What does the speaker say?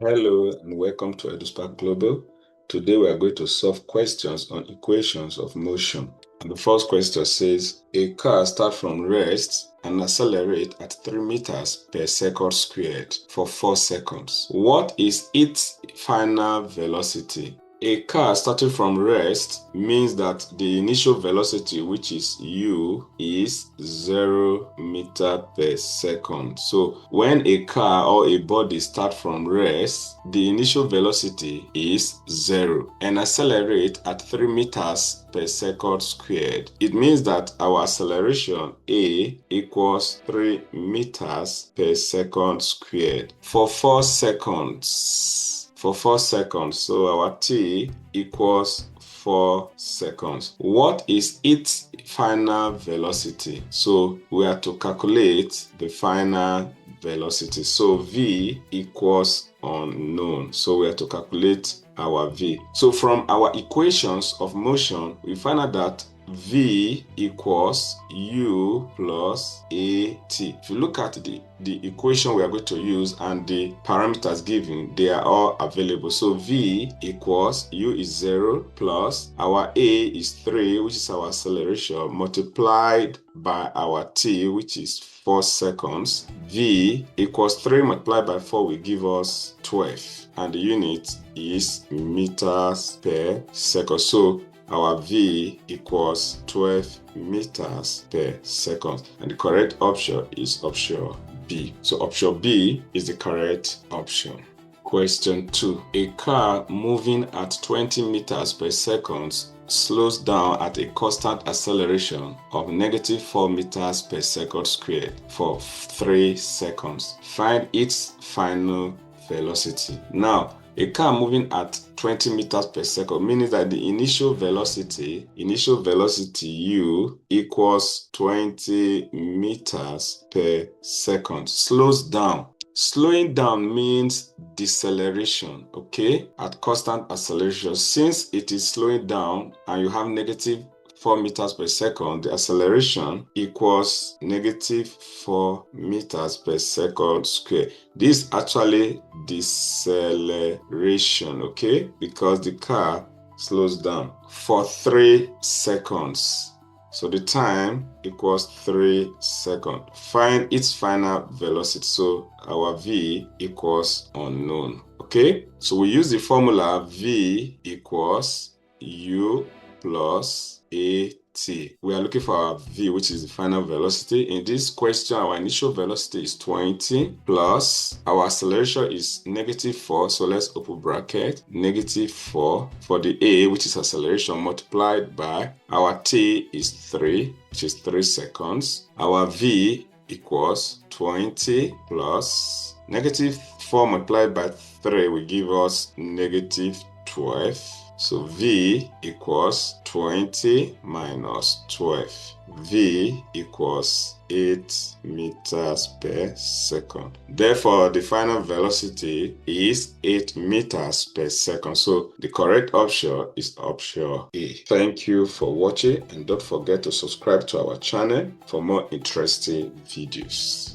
Hello and welcome to eduSpark Global. Today we are going to solve questions on equations of motion. And the first question says, a car starts from rest and accelerates at 3 meters per second squared for 4 seconds. What is its final velocity? A car starting from rest means that the initial velocity, which is u, is 0 meter per second. So when a car or a body starts from rest, the initial velocity is 0 and accelerate at 3 meters per second squared. It means that our acceleration a equals 3 meters per second squared for 4 seconds. So our t equals 4 seconds. What is its final velocity? So we have to calculate the final velocity. So v equals unknown. So we have to calculate our v. So from our equations of motion, we find out that v equals u plus at. If you look at the equation we are going to use and the parameters given, they are all available. So v equals u is 0 plus our a is 3, which is our acceleration, multiplied by our t, which is 4 seconds. V equals 3 multiplied by 4 will give us 12, and the unit is meters per second. So our v equals 12 meters per second, and the correct option is option B. So option B is the correct option. Question 2. A car moving at 20 meters per second slows down at a constant acceleration of -4 meters per second squared for 3 seconds. Find its final velocity. Now, a car moving at 20 meters per second means that the initial velocity u equals 20 meters per second. Slows down. Slowing down means deceleration, okay? At constant acceleration, since it is slowing down and you have -4 meters per second, the acceleration equals -4 meters per second square. This is actually deceleration, okay? Because the car slows down for 3 seconds. So the time equals 3 seconds. Find its final velocity. So our v equals unknown, okay? So we use the formula v equals u plus at. We are looking for our v, which is the final velocity. In this question, our initial velocity is 20 plus our acceleration is -4. So let's open bracket, -4 for the a, which is acceleration, multiplied by our t is 3, which is 3 seconds. Our v equals 20 plus -4 multiplied by 3 will give us -12. So v equals 20 minus 12. V equals 8 meters per second. Therefore, the final velocity is 8 meters per second. So the correct option is option A. Thank you for watching, and don't forget to subscribe to our channel for more interesting videos.